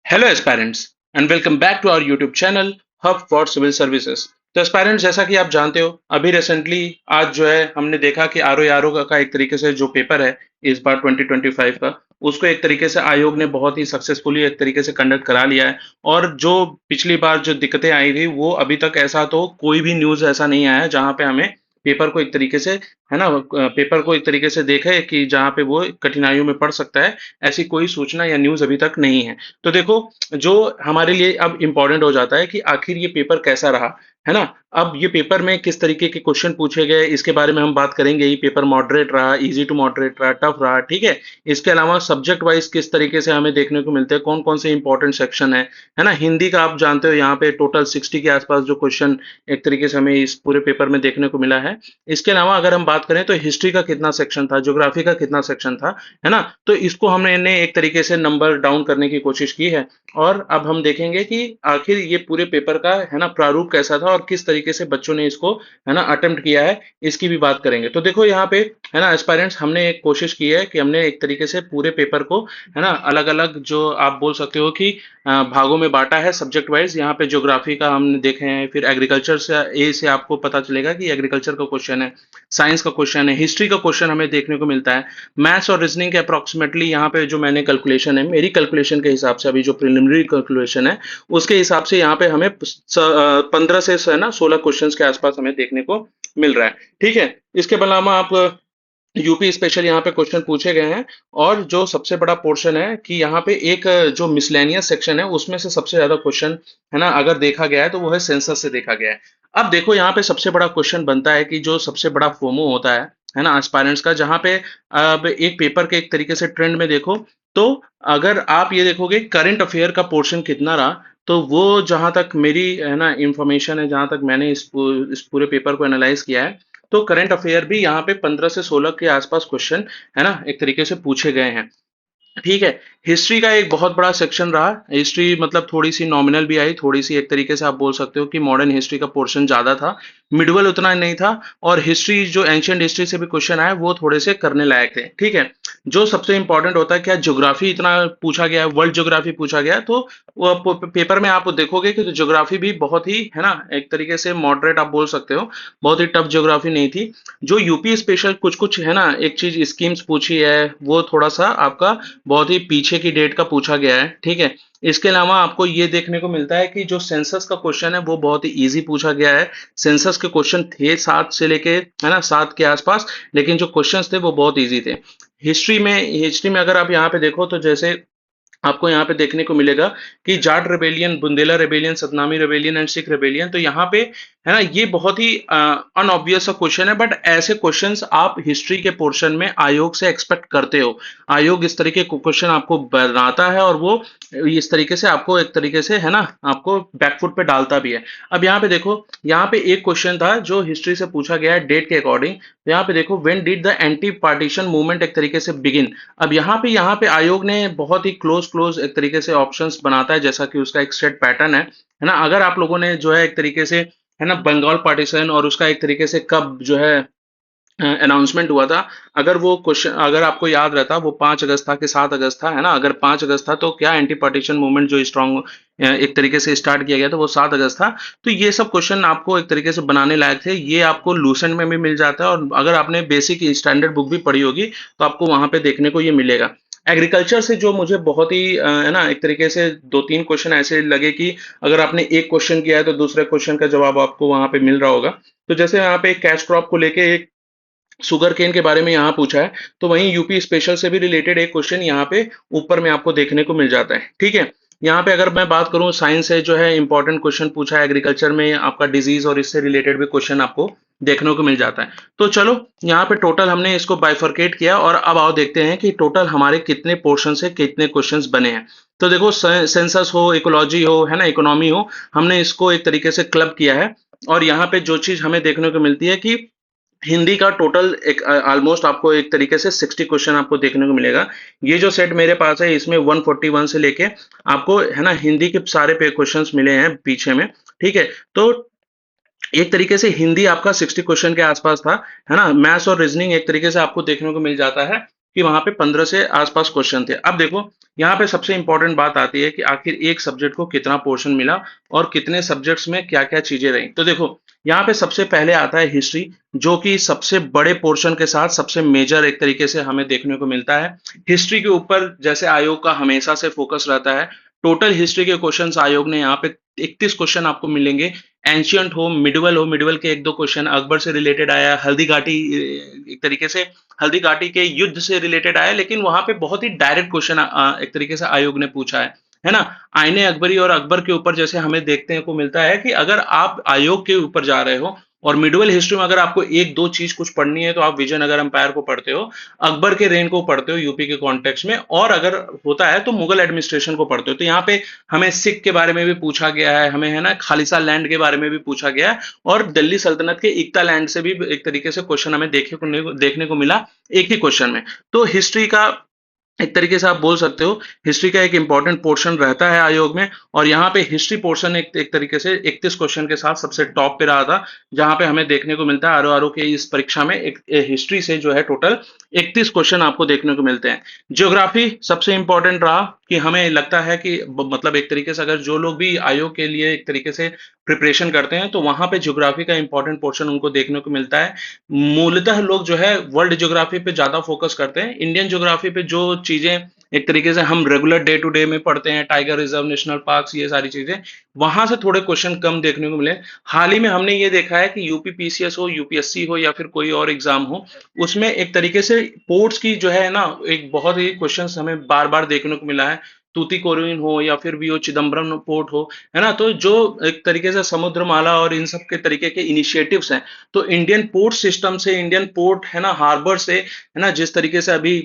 Hello aspirants and welcome back to our YouTube channel hub for civil services. तो aspirants, जैसा कि आप जानते हो, अभी रिसेंटली आज जो है हमने देखा कि आर ओ का एक तरीके से जो पेपर है इस बार 2025 का, उसको एक तरीके से आयोग ने बहुत ही सक्सेसफुली एक तरीके से कंडक्ट करा लिया है। और जो पिछली बार जो दिक्कतें आई थी वो अभी तक ऐसा तो कोई भी न्यूज़ ऐसा नहीं आया है जहाँ पे हमें पेपर को एक तरीके से, है ना, पेपर को एक तरीके से देखे कि जहाँ पे वो कठिनाइयों में पड़ सकता है। ऐसी कोई सूचना या न्यूज़ अभी तक नहीं है। तो देखो, जो हमारे लिए अब इम्पोर्टेंट हो जाता है कि आखिर ये पेपर कैसा रहा, है ना? अब ये पेपर में किस तरीके के क्वेश्चन पूछे गए, इसके बारे में हम बात करेंगे। ये पेपर मॉडरेट रहा, इजी टू मॉडरेट रहा, टफ रहा, ठीक है? इसके अलावा सब्जेक्ट वाइज किस तरीके से हमें देखने को मिलते हैं, कौन-कौन से इंपॉर्टेंट सेक्शन है ना? हिंदी का आप जानते हो, यहाँ पे टोटल 60 के आसपास जो क्वेश्चन एक तरीके से हमें इस पूरे पेपर में देखने को मिला है। इसके अलावा अगर हम बात करें तो हिस्ट्री का कितना सेक्शन था, ज्योग्राफी का कितना सेक्शन था, है ना? तो इसको हमने एक तरीके से नंबर डाउन करने की कोशिश की है। और अब हम देखेंगे कि आखिर ये पूरे पेपर का, है ना, प्रारूप कैसा था और किस तरीके से बच्चों ने इसको, है ना, अटेम्प्ट किया है, इसकी भी बात करेंगे। तो देखो यहाँ पे, है ना, एस्पायरेंट्स, हमने एक कोशिश की है कि हमने एक तरीके से पूरे पेपर को, है ना, अलग अलग जो आप बोल सकते हो कि भागों में बांटा है सब्जेक्ट वाइज। यहाँ पे ज्योग्राफी का हमने देखे हैं, फिर एग्रीकल्चर से ए से आपको पता चलेगा कि एग्रीकल्चर का क्वेश्चन है, साइंस का क्वेश्चन है, हिस्ट्री का क्वेश्चन हमें देखने को मिलता है। मैथ्स और रीजनिंग के अप्रोक्सीमेटली यहाँ पे जो मैंने कैलकुलेशन है, मेरी कैलकुलेशन के हिसाब से, अभी जो प्रिलिमिनरी कैलकुलेशन है उसके हिसाब से यहाँ पे हमें 15 से, है ना, 16 क्वेश्चंस के आसपास हमें देखने को मिल रहा है। ठीक है? इसके अलावा आप यूपी स्पेशल यहाँ पे क्वेश्चन पूछे गए हैं। और जो सबसे बड़ा पोर्शन है कि यहाँ पे एक जो मिसलेनियस सेक्शन है उसमें से सबसे ज्यादा क्वेश्चन, है ना, अगर देखा गया है तो वो है सेंसस से देखा गया है। अब देखो यहाँ पे सबसे बड़ा क्वेश्चन बनता है कि जो सबसे बड़ा फोमो होता है ना, एस्पायरेंट्स का, जहाँ पे अब एक पेपर के एक तरीके से ट्रेंड में देखो तो अगर आप ये देखोगे करंट अफेयर का पोर्शन कितना रहा, तो वो जहां तक मेरी, है ना, इंफॉर्मेशन है, जहां तक मैंने इस पूरे पेपर को एनालाइज किया है, तो करंट अफेयर भी यहाँ पे 15 से 16 के आसपास क्वेश्चन, है ना, एक तरीके से पूछे गए हैं। ठीक है। हिस्ट्री का एक बहुत बड़ा सेक्शन रहा। हिस्ट्री मतलब थोड़ी सी नॉमिनल भी आई, थोड़ी सी एक तरीके से आप बोल सकते हो कि मॉडर्न हिस्ट्री का पोर्शन ज्यादा था, मिडवल उतना नहीं था। और हिस्ट्री जो एंशियंट हिस्ट्री से भी क्वेश्चन आए वो थोड़े से करने लायक थे। ठीक है। जो सबसे इंपॉर्टेंट होता है, क्या ज्योग्राफी इतना पूछा गया है, वर्ल्ड ज्योग्राफी पूछा गया है, तो वो पेपर में आप देखोगे कि ज्योग्राफी भी बहुत ही, है ना, एक तरीके से मॉडरेट आप बोल सकते हो, बहुत ही टफ ज्योग्राफी नहीं थी। जो यूपी स्पेशल कुछ कुछ, है ना, एक चीज स्कीम्स पूछी है, वो थोड़ा सा आपका बहुत ही पीछे की डेट का पूछा गया है। ठीक है। इसके अलावा आपको ये देखने को मिलता है कि जो सेंसस का क्वेश्चन है वो बहुत ही इजी पूछा गया है। सेंसस के क्वेश्चन थे 7 से लेके, है ना, 7 के आसपास, लेकिन जो क्वेश्चंस थे वो बहुत इजी थे। हिस्ट्री में अगर आप यहाँ पे देखो तो जैसे आपको यहाँ पे देखने को मिलेगा कि Jat rebellion, Bundela rebellion, Satnami rebellion and Sikh rebellion, तो यहाँ पे, है ना, ये बहुत ही अनऑब्वियस सा क्वेश्चन है, बट ऐसे क्वेश्चंस आप हिस्ट्री के पोर्शन में आयोग से एक्सपेक्ट करते हो। आयोग इस तरीके के क्वेश्चन आपको बनाता है और वो इस तरीके से आपको एक तरीके से, है ना, आपको बैकफुट पे डालता भी है। अब यहाँ पे देखो, यहाँ पे एक क्वेश्चन था जो हिस्ट्री से पूछा गया है डेट के अकॉर्डिंग। तो यहाँ पे देखो, when did the anti partition movement एक तरीके से बिगिन। अब यहाँ पे आयोग ने बहुत ही क्लोज क्लोज एक तरीके से ऑप्शंस बनाता है, जैसा कि उसका एक सेट पैटर्न है ना। अगर आप लोगों ने जो है एक तरीके से, है ना, बंगाल पार्टीशन और उसका एक तरीके से कब जो है अनाउंसमेंट हुआ था, अगर वो क्वेश्चन, अगर आपको याद रहता, वो 5 अगस्त था कि 7 अगस्त था, है ना? अगर 5 अगस्त था तो क्या एंटी पार्टीशन मूवमेंट जो स्ट्रॉन्ग एक तरीके से स्टार्ट किया गया था वो 7 अगस्त था। तो ये सब क्वेश्चन आपको एक तरीके से बनाने लायक थे। ये आपको लूसेंट में भी मिल जाता है, और अगर आपने बेसिक स्टैंडर्ड बुक भी पढ़ी होगी तो आपको वहां पे देखने को ये मिलेगा। एग्रीकल्चर से जो मुझे बहुत ही है ना, एक तरीके से 2-3 क्वेश्चन ऐसे लगे कि अगर आपने एक क्वेश्चन किया है तो दूसरे क्वेश्चन का जवाब आपको वहां पे मिल रहा होगा। तो जैसे यहाँ पे कैश क्रॉप को लेके एक शुगर केन के बारे में यहाँ पूछा है, तो वहीं यूपी स्पेशल से भी रिलेटेड एक क्वेश्चन यहाँ पे ऊपर में आपको देखने को मिल जाता है। ठीक है। यहाँ पे अगर मैं बात करूँ, साइंस से जो है इंपॉर्टेंट क्वेश्चन पूछा है, एग्रीकल्चर में आपका डिजीज और इससे रिलेटेड भी क्वेश्चन आपको देखने को मिल जाता है। तो चलो, यहाँ पे टोटल हमने इसको बाइफरकेट किया और अब आओ देखते हैं कि टोटल हमारे कितने पोर्शन से कितने क्वेश्चंस बने हैं। तो देखो, सेंसस हो, इकोलॉजी हो, है ना, इकोनॉमी हो, हमने इसको एक तरीके से क्लब किया है। और यहाँ पे जो चीज हमें देखने को मिलती है कि हिंदी का टोटल एक ऑलमोस्ट आपको एक तरीके से 60 क्वेश्चन आपको देखने को मिलेगा। ये जो सेट मेरे पास है इसमें 141 से लेके आपको, है ना, हिंदी के सारे पे क्वेश्चंस मिले हैं पीछे में। ठीक है। तो एक तरीके से हिंदी आपका 60 क्वेश्चन के आसपास था, है ना। मैथ्स और रीजनिंग एक तरीके से आपको देखने को मिल जाता है कि वहां पे 15 से आसपास क्वेश्चन थे। अब देखो यहाँ पे सबसे इंपॉर्टेंट बात आती है कि आखिर एक सब्जेक्ट को कितना पोर्शन मिला और कितने सब्जेक्ट्स में क्या क्या चीजें रही। तो देखो यहाँ पे सबसे पहले आता है हिस्ट्री, जो कि सबसे बड़े पोर्शन के साथ सबसे मेजर एक तरीके से हमें देखने को मिलता है। हिस्ट्री के ऊपर जैसे आयोग का हमेशा से फोकस रहता है, टोटल हिस्ट्री के क्वेश्चंस आयोग ने यहाँ पे 31 क्वेश्चन आपको मिलेंगे। एंशियंट हो, मिडवल के एक दो क्वेश्चन अकबर से रिलेटेड आया, हल्दी घाटी एक तरीके से हल्दी घाटी के युद्ध से रिलेटेड आया, लेकिन वहां पे बहुत ही डायरेक्ट क्वेश्चन एक तरीके से आयोग ने पूछा है ना। आईने अकबरी और अकबर के ऊपर जैसे हमें देखने को मिलता है कि अगर आप आयोग के ऊपर जा रहे हो और मिडवल हिस्ट्री में अगर आपको एक दो चीज कुछ पढ़नी है तो आप विजयनगर एम्पायर को पढ़ते हो, अकबर के रेन को पढ़ते हो यूपी के कॉन्टेक्स्ट में, और अगर होता है तो मुगल एडमिनिस्ट्रेशन को पढ़ते हो। तो यहाँ पे हमें सिख के बारे में भी पूछा गया है, हमें है ना खालिसा लैंड के बारे में भी पूछा गया है, और दिल्ली सल्तनत के इक्ता लैंड से भी एक तरीके से क्वेश्चन हमें देखने को मिला एक ही क्वेश्चन में। तो हिस्ट्री का एक तरीके से आप बोल सकते हो हिस्ट्री का एक इंपॉर्टेंट पोर्शन रहता है आयोग में, और यहाँ पे हिस्ट्री पोर्शन एक तरीके से 31 क्वेश्चन के साथ सबसे टॉप पे रहा था, जहां पे हमें देखने को मिलता है आरओ के इस परीक्षा में एक हिस्ट्री से जो है टोटल 31 क्वेश्चन आपको देखने को मिलते हैं। ज्योग्राफी सबसे इंपॉर्टेंट रहा कि हमें लगता है कि मतलब एक तरीके से अगर जो लोग भी आयोग के लिए एक तरीके से प्रिपरेशन करते हैं तो वहां पे ज्योग्राफी का इंपॉर्टेंट पोर्शन उनको देखने को मिलता है। मूलतः लोग जो है वर्ल्ड ज्योग्राफी पे ज्यादा फोकस करते हैं, इंडियन ज्योग्राफी पे जो चीजें एक तरीके से हम रेगुलर डे टू डे में पढ़ते हैं, टाइगर रिजर्व, नेशनल पार्क्स, ये सारी चीजें, वहां से थोड़े क्वेश्चन कम देखने को मिले। हाल ही में हमने ये देखा है कि यूपी पीसीएस हो, यूपीएससी हो या फिर कोई और एग्जाम हो, उसमें एक तरीके से पोर्ट्स की जो है ना एक बहुत ही क्वेश्चन हमें बार बार देखने को मिला है। तूतीकोरिन हो या फिर वीओ चिदम्बरम पोर्ट हो, है ना, तो जो एक तरीके से समुद्रमाला और इन सब के तरीके के इनिशिएटिव्स हैं, तो इंडियन पोर्ट सिस्टम से, इंडियन पोर्ट है ना हार्बर से, है ना, जिस तरीके से अभी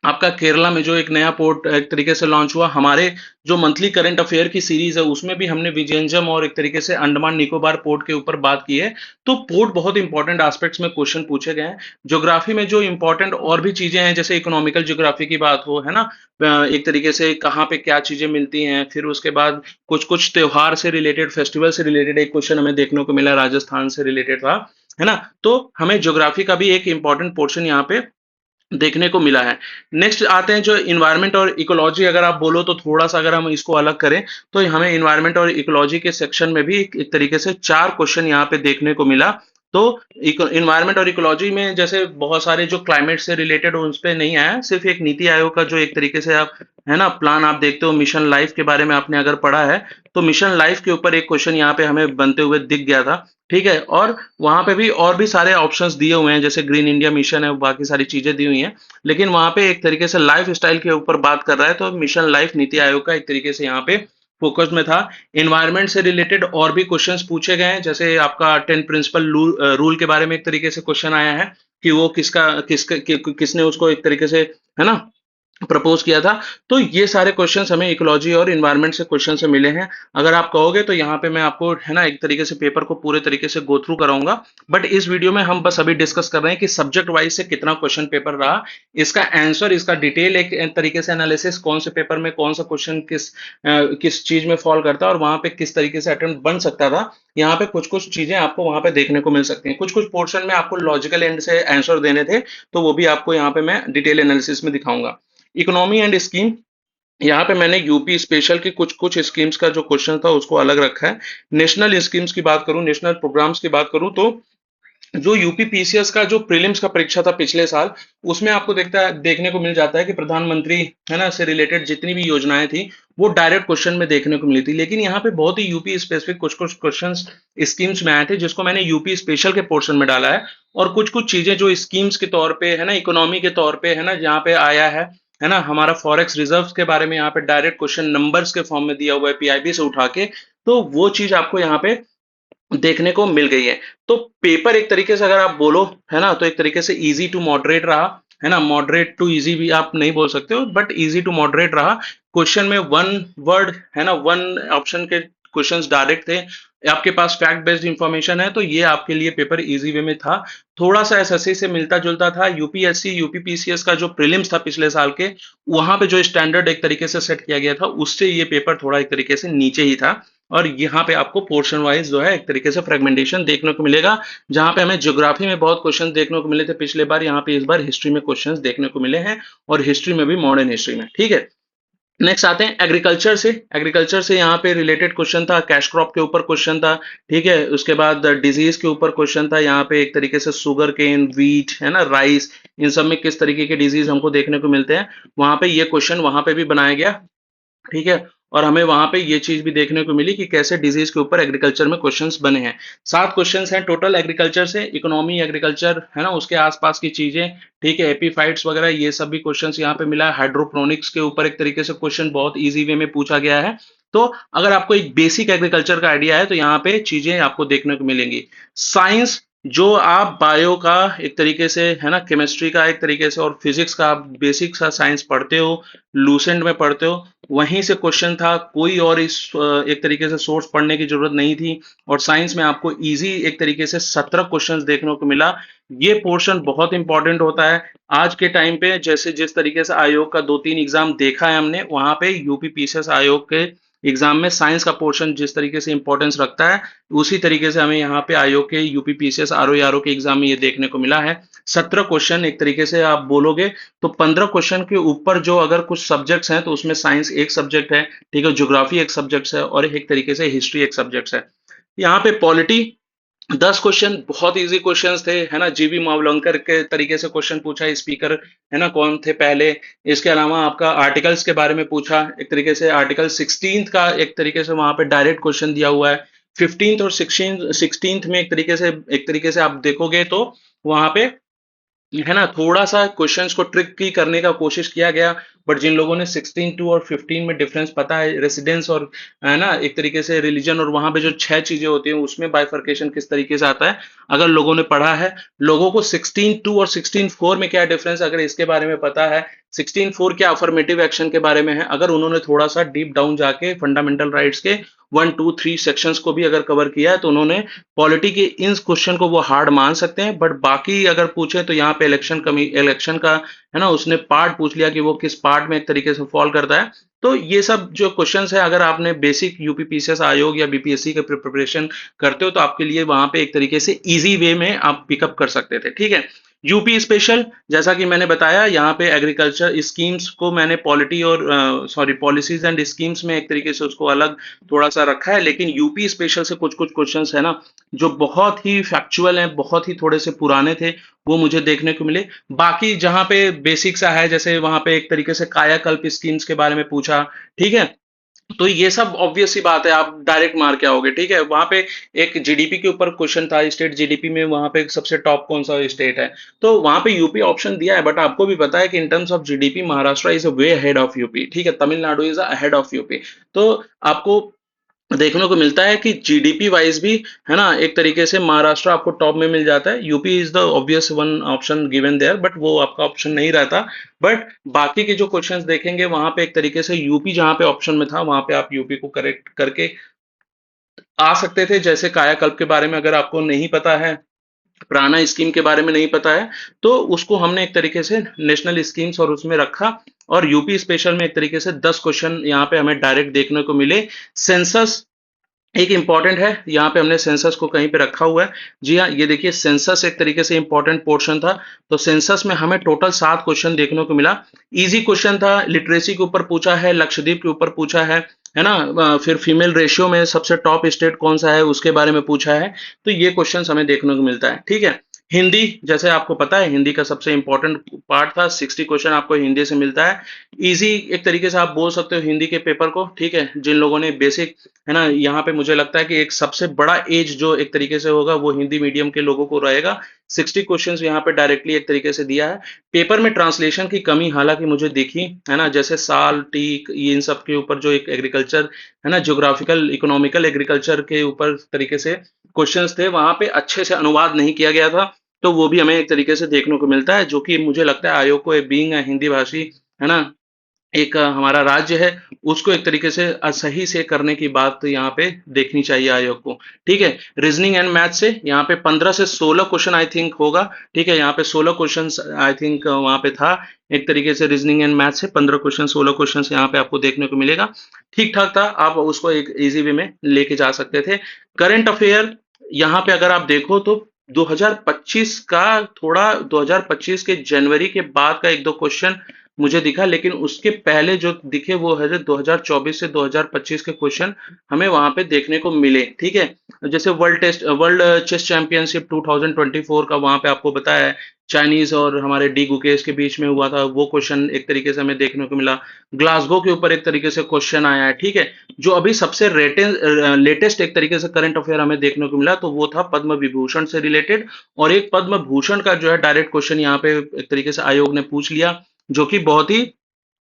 आपका केरला में जो एक नया पोर्ट एक तरीके से लॉन्च हुआ, हमारे जो मंथली करंट अफेयर की सीरीज है उसमें भी हमने विजयंजम और एक तरीके से अंडमान निकोबार पोर्ट के ऊपर बात की है। तो पोर्ट बहुत इंपॉर्टेंट एस्पेक्ट्स में क्वेश्चन पूछे गए हैं। ज्योग्राफी में जो इंपॉर्टेंट और भी चीजें हैं, जैसे इकोनॉमिकल ज्योग्राफी की बात हो, है ना, एक तरीके से कहाँ पे क्या चीजें मिलती हैं, फिर उसके बाद कुछ कुछ त्योहार से रिलेटेड, फेस्टिवल से रिलेटेड एक क्वेश्चन हमें देखने को मिला, राजस्थान से रिलेटेड था, है ना। तो हमें ज्योग्राफी का भी एक इंपॉर्टेंट पोर्शन यहाँ पे देखने को मिला है। नेक्स्ट आते हैं जो इन्वायरमेंट और इकोलॉजी, अगर आप बोलो तो थोड़ा-सा अगर हम इसको अलग करें, तो हमें इन्वायरमेंट और इकोलॉजी के सेक्शन में भी एक तरीके से 4 क्वेश्चन यहाँ पे देखने को मिला। तो इन्वायरमेंट और इकोलॉजी में जैसे बहुत सारे जो क्लाइमेट से रिलेटेड हो उस पे नहीं आया, सिर्फ एक नीति आयोग का जो एक तरीके से आप है ना प्लान आप देखते हो, मिशन लाइफ के बारे में आपने अगर पढ़ा है, तो मिशन लाइफ के ऊपर एक क्वेश्चन यहाँ पे हमें बनते हुए दिख गया था। ठीक है, और वहां पे भी और भी सारे ऑप्शंस दिए हुए हैं, जैसे ग्रीन इंडिया मिशन है, बाकी सारी चीजें दी हुई हैं, लेकिन वहां पे एक तरीके से लाइफ स्टाइल के ऊपर बात कर रहा है, तो मिशन लाइफ नीति आयोग का एक तरीके से यहाँ पे फोकस में था। एनवायरनमेंट से रिलेटेड और भी क्वेश्चंस पूछे गए हैं, जैसे आपका 10 प्रिंसिपल रूल के बारे में एक तरीके से क्वेश्चन आया है कि वो किसने उसको एक तरीके से है ना प्रपोज किया था। तो ये सारे क्वेश्चंस हमें इकोलॉजी और एनवायरनमेंट से क्वेश्चन से मिले हैं। अगर आप कहोगे तो यहाँ पे मैं आपको है ना एक तरीके से पेपर को पूरे तरीके से गो थ्रू कराऊंगा, बट इस वीडियो में हम बस अभी डिस्कस कर रहे हैं कि सब्जेक्ट वाइज से कितना क्वेश्चन पेपर रहा, इसका आंसर, इसका डिटेल एक तरीके से एनालिसिस, कौन से पेपर में कौन सा क्वेश्चन किस चीज में फॉल करता है और वहां पे किस तरीके से अटेम्प्ट बन सकता था। यहाँ पे कुछ कुछ चीजें आपको वहां पे देखने को मिल सकती हैं। कुछ कुछ पोर्शन में आपको लॉजिकल एंड से आंसर देने थे, तो वो भी आपको यहाँ पे मैं डिटेल एनालिसिस में दिखाऊंगा। इकोनॉमी एंड स्कीम, यहाँ पे मैंने यूपी स्पेशल के कुछ कुछ स्कीम्स का जो क्वेश्चन था उसको अलग रखा है। नेशनल स्कीम्स की बात करूं, नेशनल प्रोग्राम्स की बात करूं, तो जो यूपी पीसीएस का जो प्रीलिम्स का परीक्षा था पिछले साल, उसमें आपको देखने को मिल जाता है कि प्रधानमंत्री है ना से रिलेटेड जितनी भी योजनाएं थी वो डायरेक्ट क्वेश्चन में देखने को मिली थी, लेकिन यहाँ पे बहुत ही यूपी स्पेसिफिक कुछ कुछ क्वेश्चन स्कीम्स में आए थे, जिसको मैंने यूपी स्पेशल के पोर्शन में डाला है। और कुछ कुछ चीजें जो स्कीम्स के तौर पे है ना, इकोनॉमी के तौर पे है ना, यहाँ पे आया है ना, हमारा फॉरेक्स रिजर्व्स के बारे में यहाँ पे डायरेक्ट क्वेश्चन नंबर्स के फॉर्म में दिया हुआ है पीआईबी से उठा के, तो वो चीज आपको यहाँ पे देखने को मिल गई है। तो पेपर एक तरीके से अगर आप बोलो है ना, तो एक तरीके से इजी टू मॉडरेट रहा, है ना, मॉडरेट टू इजी भी आप नहीं बोल सकते हो, बट इजी टू मॉडरेट रहा। क्वेश्चन में वन वर्ड है ना, वन ऑप्शन के क्वेश्चंस डायरेक्ट थे, आपके पास फैक्ट बेस्ड इंफॉर्मेशन है, तो ये आपके लिए पेपर इजी वे में था। थोड़ा सा एसएससी से मिलता जुलता था। यूपीएससी यूपीपीसीएस का जो प्रीलिम्स था पिछले साल के, वहां पे जो स्टैंडर्ड एक तरीके से सेट किया गया था, उससे ये पेपर थोड़ा एक तरीके से नीचे ही था। और यहाँ पे आपको पोर्शन वाइज जो है एक तरीके से फ्रेगमेंटेशन देखने को मिलेगा, जहाँ पे हमें ज्योग्राफी में बहुत क्वेश्चन देखने को मिले थे पिछले बार, यहाँ पे इस बार हिस्ट्री में क्वेश्चन देखने को मिले हैं, और हिस्ट्री में भी मॉडर्न हिस्ट्री में। ठीक है, नेक्स्ट आते हैं एग्रीकल्चर से। एग्रीकल्चर से यहाँ पे रिलेटेड क्वेश्चन था, कैश क्रॉप के ऊपर क्वेश्चन था। ठीक है, उसके बाद डिजीज के ऊपर क्वेश्चन था, यहाँ पे एक तरीके से शुगर केन, व्हीट, है ना, राइस, इन सब में किस तरीके के डिजीज हमको देखने को मिलते हैं, वहां पे ये क्वेश्चन वहां पे भी बनाया गया। ठीक है, और हमें वहां पे ये चीज भी देखने को मिली कि कैसे डिजीज के ऊपर एग्रीकल्चर में क्वेश्चंस बने हैं। 7 क्वेश्चंस हैं टोटल एग्रीकल्चर से, इकोनॉमी एग्रीकल्चर है ना, उसके आसपास की चीजें। ठीक है, एपीफाइट्स वगैरह ये सब भी क्वेश्चंस यहाँ पे मिला है। हाइड्रोपोनिक्स के ऊपर एक तरीके से क्वेश्चन बहुत इजी वे में पूछा गया है। तो अगर आपको एक बेसिक एग्रीकल्चर का आइडिया है तो यहाँ पे चीजें आपको देखने को मिलेंगी। साइंस, जो आप बायो का एक तरीके से, है ना, केमिस्ट्री का एक तरीके से, और फिजिक्स का आप बेसिक सा साइंस पढ़ते हो, लूसेंट में पढ़ते हो, वहीं से क्वेश्चन था। कोई और इस एक तरीके से सोर्स पढ़ने की जरूरत नहीं थी, और साइंस में आपको इजी एक तरीके से 17 क्वेश्चंस देखने को मिला। ये पोर्शन बहुत इंपॉर्टेंट होता है आज के टाइम पे। जैसे जिस तरीके से आयोग का 2-3 एग्जाम देखा है हमने, वहां पे यूपी पीसीएस आयोग के एग्जाम में साइंस का पोर्शन जिस तरीके से इंपॉर्टेंस रखता है, उसी तरीके से हमें यहाँ पे आयोग के यूपी पीसीएस आरओ के एग्जाम में ये देखने को मिला है। 17 क्वेश्चन एक तरीके से आप बोलोगे तो 15 क्वेश्चन के ऊपर जो अगर कुछ सब्जेक्ट्स हैं तो उसमें साइंस एक सब्जेक्ट है, ठीक है, ज्योग्राफी एक सब्जेक्ट है, और एक तरीके से हिस्ट्री एक सब्जेक्ट है। यहाँ पे पॉलिटी 10 क्वेश्चन बहुत इजी क्वेश्चंस थे, है ना। जीवी मावलंकर के तरीके से क्वेश्चन पूछा है, स्पीकर, है ना, कौन थे पहले। इसके अलावा आपका आर्टिकल्स के बारे में पूछा, एक तरीके से आर्टिकल 16 का एक तरीके से वहां पे डायरेक्ट क्वेश्चन दिया हुआ है। 15th और 16th में एक तरीके से आप देखोगे तो वहां पे, है ना, थोड़ा सा क्वेश्चंस को ट्रिकी करने का कोशिश किया गया। बट जिन लोगों ने 16 टू और 15 में डिफरेंस पता है, रेसिडेंस और, है ना, एक तरीके से रिलीजन, और वहां पे जो 6 चीजें होती हैं उसमें बाइफर्केशन किस तरीके से आता है, अगर लोगों ने पढ़ा है, लोगों को 16 टू और 16 4 में क्या डिफरेंस, अगर इसके बारे में पता है, 16 4 क्या अफर्मेटिव एक्शन के बारे में है, अगर उन्होंने थोड़ा सा डीप डाउन जाके फंडामेंटल राइट्स के 1 2 3 सेक्शंस को भी अगर कवर किया है, तो उन्होंने पॉलिटी के इन क्वेश्चन को वो हार्ड मान सकते हैं। बट बाकी अगर पूछे तो यहाँ पे इलेक्शन का, है ना, उसने पार्ट पूछ लिया कि वो किस पार्ट में एक तरीके से फॉल करता है। तो ये सब जो क्वेश्चंस है, अगर आपने बेसिक यूपी पीसीएस आयोग या बीपीएससी के प्रिपरेशन करते हो तो आपके लिए वहां पे एक तरीके से इजी वे में आप पिकअप कर सकते थे। ठीक है, यूपी स्पेशल, जैसा कि मैंने बताया, यहाँ पे एग्रीकल्चर स्कीम्स को मैंने पॉलिटी और पॉलिसीज एंड स्कीम्स में एक तरीके से उसको अलग थोड़ा सा रखा है। लेकिन यूपी स्पेशल से कुछ कुछ क्वेश्चंस है ना जो बहुत ही फैक्चुअल हैं, बहुत ही थोड़े से पुराने थे, वो मुझे देखने को मिले। बाकी जहां पे बेसिक सा है, जैसे वहां पे एक तरीके से कायाकल्प स्कीम्स के बारे में पूछा, ठीक है, तो ये सब ऑब्वियस सी बात है, आप डायरेक्ट मार के आओगे। ठीक है, वहां पे एक जीडीपी के ऊपर क्वेश्चन था, स्टेट जीडीपी में वहां पे सबसे टॉप कौन सा स्टेट है, तो वहां पे यूपी ऑप्शन दिया है। बट आपको भी पता है कि in terms of GDP Maharashtra is way ahead of UP, ठीक है, Tamil Nadu is ahead of UP. तो आपको देखने को मिलता है कि जीडीपी वाइज भी, है ना, एक तरीके से महाराष्ट्र आपको टॉप में मिल जाता है, UP is the obvious one option given there, but वो आपका ऑप्शन नहीं रहता। बट बाकी के जो क्वेश्चंस देखेंगे वहां पे एक तरीके से यूपी जहां पे ऑप्शन में था, वहां पे आप यूपी को करेक्ट करके आ सकते थे। जैसे कायाकल्प के बारे में अगर आपको नहीं पता है, प्राणा स्कीम के बारे में नहीं पता है, तो उसको हमने एक तरीके से नेशनल स्कीम्स और उसमें रखा, और यूपी स्पेशल में एक तरीके से 10 क्वेश्चन यहाँ पे हमें डायरेक्ट देखने को मिले। सेंसस एक इंपॉर्टेंट है, यहाँ पे हमने सेंसस को कहीं पे रखा हुआ है। जी हाँ, ये देखिए, सेंसस एक तरीके से इंपॉर्टेंट पोर्शन था। तो सेंसस में हमें टोटल 7 क्वेश्चन देखने को मिला। इजी क्वेश्चन था, लिटरेसी के ऊपर पूछा है, लक्षद्वीप के ऊपर पूछा है ना, फिर फीमेल रेशियो में सबसे टॉप स्टेट कौन सा है उसके बारे में पूछा है। तो ये क्वेश्चन हमें देखने को मिलता है। ठीक है, हिंदी, जैसे आपको पता है, हिंदी का सबसे इंपॉर्टेंट पार्ट था, 60 क्वेश्चन आपको हिंदी से मिलता है। इजी एक तरीके से आप बोल सकते हो हिंदी के पेपर को। ठीक है, जिन लोगों ने बेसिक, है ना, यहाँ पे मुझे लगता है कि एक सबसे बड़ा एज जो एक तरीके से होगा वो हिंदी मीडियम के लोगों को रहेगा। 60 क्वेश्चंस यहाँ पे डायरेक्टली एक तरीके से दिया है। पेपर में ट्रांसलेशन की कमी हालांकि मुझे दिखी, है ना, जैसे साल, टीक, ये इन सब के ऊपर जो एक एग्रीकल्चर, है ना, ज्योग्राफिकल इकोनॉमिकल एग्रीकल्चर के ऊपर तरीके से क्वेश्चंस थे, वहां पे अच्छे से अनुवाद नहीं किया गया था। तो वो भी हमें एक तरीके से देखने को मिलता है, जो कि मुझे लगता है आयोग को बीइंग हिंदी भाषी, है ना, एक हमारा राज्य है, उसको एक तरीके से सही से करने की बात यहाँ पे देखनी चाहिए आयोग को। ठीक है, रीजनिंग एंड मैथ से यहाँ पे 15 से 16 क्वेश्चन आई थिंक होगा। ठीक है, यहाँ पे 16 क्वेश्चन आई थिंक वहाँ पे था। एक तरीके से रीजनिंग एंड मैथ से 15 क्वेश्चन 16 क्वेश्चन यहाँ पे आपको देखने को मिलेगा। ठीक ठाक था, आप उसको एक इजी वे में लेके जा सकते थे। करंट अफेयर यहाँ पे अगर आप देखो तो 2025 का, थोड़ा 2025 के जनवरी के बाद का एक दो क्वेश्चन मुझे दिखा, लेकिन उसके पहले जो दिखे वो है जो 2024 से 2025 के क्वेश्चन हमें वहां पे देखने को मिले। ठीक है, जैसे वर्ल्ड चेस चैंपियनशिप 2024 का वहां पे आपको बताया है, चाइनीज और हमारे डी गुकेश के बीच में हुआ था, वो क्वेश्चन एक तरीके से हमें देखने को मिला। ग्लासगो के ऊपर एक तरीके से क्वेश्चन आया है। ठीक है, जो अभी सबसे लेटेस्ट एक तरीके से करंट अफेयर हमें देखने को मिला तो वो था पद्म विभूषण से रिलेटेड, और एक पद्म भूषण का जो है डायरेक्ट क्वेश्चन यहाँ पे एक तरीके से आयोग ने पूछ लिया, जो कि बहुत ही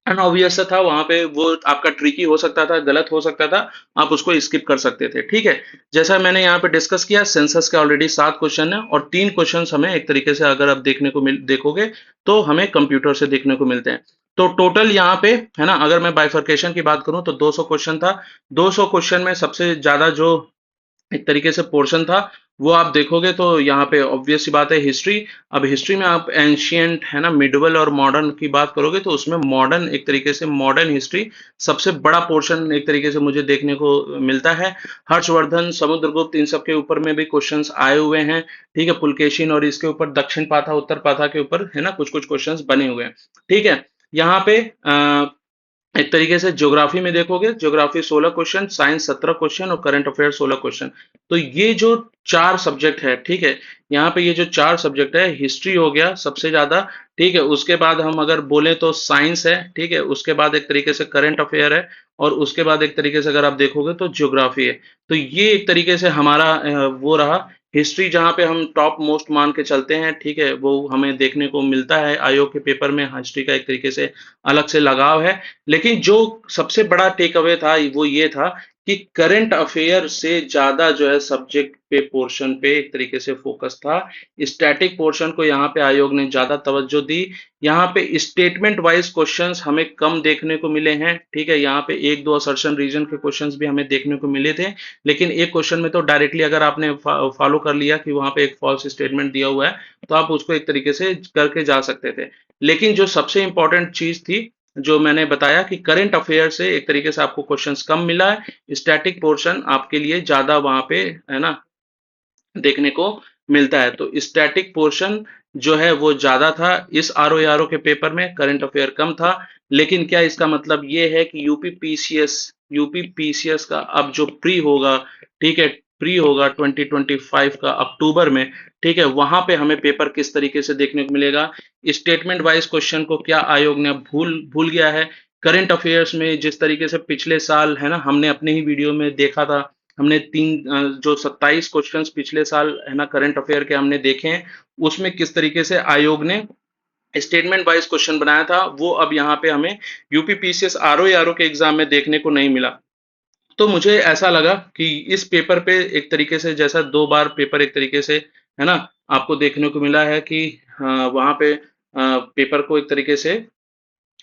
अनऑब्वियस सा था। वहां पे वो आपका ट्रिकी हो सकता था, गलत हो सकता था, आप उसको स्किप कर सकते थे। ठीक है, जैसा मैंने यहाँ पे डिस्कस किया, सेंसस के ऑलरेडी 7 क्वेश्चन है और 3 क्वेश्चन हमें एक तरीके से अगर आप देखोगे तो हमें कंप्यूटर से देखने को मिलते हैं। तो टोटल यहाँ पे है ना, अगर मैं बाइफर्केशन की बात करूं तो 200 क्वेश्चन था। 200 क्वेश्चन में सबसे ज्यादा जो एक तरीके से पोर्शन था वो आप देखोगे तो यहाँ पे ऑब्वियस सी बात है हिस्ट्री। अब हिस्ट्री में आप एंशियंट है ना, मिडवल और मॉडर्न की बात करोगे तो उसमें मॉडर्न एक तरीके से मॉडर्न हिस्ट्री सबसे बड़ा पोर्शन एक तरीके से मुझे देखने को मिलता है। हर्षवर्धन, समुद्रगुप्त, इन सब के ऊपर में भी क्वेश्चंस आए हुए हैं। ठीक है, पुलकेशिन और इसके ऊपर दक्षिण पाथा उत्तर पाथा के ऊपर है ना कुछ कुछ क्वेश्चंस बने हुए हैं। ठीक है, यहाँ पे एक तरीके से ज्योग्राफी में देखोगे, ज्योग्राफी 16 क्वेश्चन, साइंस 17 क्वेश्चन और करंट अफेयर 16 क्वेश्चन। तो ये जो चार सब्जेक्ट है, ठीक है, यहाँ पे ये जो चार सब्जेक्ट है, हिस्ट्री हो गया सबसे ज्यादा। ठीक है, उसके बाद हम अगर बोले तो साइंस है। ठीक है, उसके बाद एक तरीके से करंट अफेयर है, और उसके बाद एक तरीके से अगर आप देखोगे तो ज्योग्राफी है। तो ये एक तरीके से हमारा वो रहा। हिस्ट्री जहाँ पे हम टॉप मोस्ट मान के चलते हैं, ठीक है, वो हमें देखने को मिलता है आयोग के पेपर में, हिस्ट्री का एक तरीके से अलग से लगाव है। लेकिन जो सबसे बड़ा टेक अवे था वो ये था कि करंट अफेयर से ज्यादा जो है सब्जेक्ट पे पोर्शन पे एक तरीके से फोकस था। स्टैटिक पोर्शन को यहाँ पे आयोग ने ज्यादा तवज्जो दी। यहाँ पे स्टेटमेंट वाइज क्वेश्चंस हमें कम देखने को मिले हैं। ठीक है, यहाँ पे एक दो असर्शन रीजन के क्वेश्चंस भी हमें देखने को मिले थे, लेकिन एक क्वेश्चन में तो डायरेक्टली अगर आपने फॉलो कर लिया कि वहां पे एक फॉल्स स्टेटमेंट दिया हुआ है तो आप उसको एक तरीके से करके जा सकते थे। लेकिन जो सबसे इंपॉर्टेंट चीज थी, जो मैंने बताया कि करंट अफेयर से एक तरीके से आपको क्वेश्चंस कम मिला है, स्टैटिक पोर्शन आपके लिए ज्यादा वहां पे है ना देखने को मिलता है। तो स्टैटिक पोर्शन जो है वो ज्यादा था इस आरओ के पेपर में, करंट अफेयर कम था। लेकिन क्या इसका मतलब ये है कि यूपी पीसीएस का अब जो प्री होगा, ठीक है, प्री होगा 2025 का अक्टूबर में। ठीक है, वहां पे हमें पेपर किस तरीके से देखने को मिलेगा, स्टेटमेंट वाइज क्वेश्चन को क्या आयोग ने अब भूल भूल गया है। करंट अफेयर्स में जिस तरीके से पिछले साल है ना हमने अपने ही वीडियो में देखा था, हमने जो 27 क्वेश्चंस पिछले साल है ना करंट अफेयर के हमने देखे हैं, उसमें किस तरीके से आयोग ने स्टेटमेंट वाइज क्वेश्चन बनाया था, वो अब यहाँ पे हमें यूपीपीसीएस आरओ के एग्जाम में देखने को नहीं मिला। तो मुझे ऐसा लगा कि इस पेपर पे एक तरीके से, जैसा 2 बार पेपर एक तरीके से है ना आपको देखने को मिला है कि वहां पे पेपर को एक तरीके से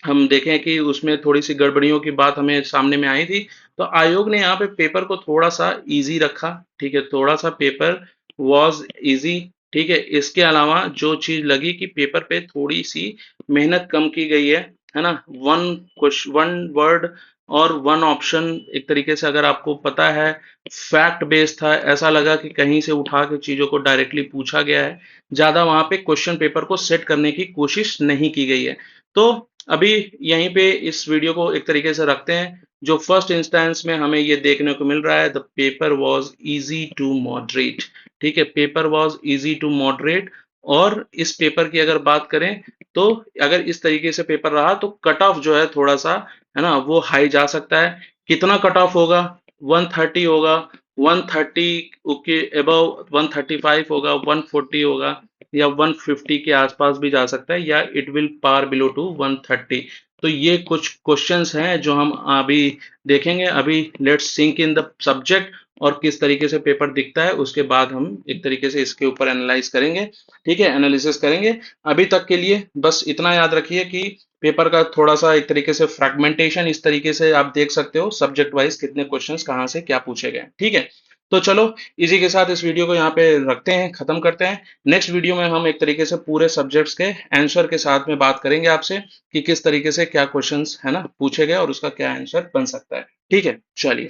हम देखें कि उसमें थोड़ी-सी गड़बड़ियों की बात हमें सामने में आई थी, तो आयोग ने यहाँ पे पेपर को थोड़ा-सा ईज़ी रखा। ठीक है, थोड़ा-सा पेपर वाज़ ईज़ी। ठीक है, इसके अलावा जो चीज़ लगी कि पेपर पे थोड़ी-सी मेहनत कम की गई है ना? 1 वर्ड और 1 ऑप्शन एक तरीके से अगर आपको पता है, फैक्ट बेस्ड था, ऐसा लगा कि कहीं से उठा के चीज़ों को डायरेक्टली पूछा गया है। ज़्यादा वहाँ पे क्वेश्चन पेपर को सेट करने की कोशिश नहीं की गई है। तो अभी यहीं पे इस वीडियो को एक तरीके से रखते हैं। जो फर्स्ट इंस्टेंस में हमें ये देखने को मिल रहा है, the paper was easy to moderate. ठीक है, paper was easy to moderate. और इस पेपर की अगर बात करें तो अगर इस तरीके से पेपर रहा तो कट ऑफ जो है थोड़ा सा है ना वो हाई जा सकता है। कितना कट ऑफ होगा? 130 होगा, 130 के अबव 135 होगा, 140 होगा, या 150 के आसपास भी जा सकता है, या it will par below to 130। तो ये कुछ क्वेश्चंस हैं जो हम अभी देखेंगे। अभी let's sink in the subject और किस तरीके से पेपर दिखता है, उसके बाद हम एक तरीके से इसके ऊपर एनालाइज करेंगे। ठीक है, एनालिसिस करेंगे। अभी तक के लिए बस इतना याद रखिए कि पेपर का थोड़ा-सा एक तरीके से फ्रैगमेंटेशन इस तरीके से आप देख सकते हो सब्जेक्ट वाइज़ कितने क्वेश्चंस कहाँ से क्या पूछे गए हैं, ठीक है? तो चलो इसी के साथ इस वीडियो को यहाँ पे रखते हैं, खत्म करते हैं। नेक्स्ट वीडियो में हम एक तरीके से पूरे सब्जेक्ट्स के आंसर के साथ में बात करेंगे आपसे कि किस तरीके से क्या क्वेश्चंस है ना पूछे गए और उसका क्या आंसर बन सकता है। ठीक है? चलिए।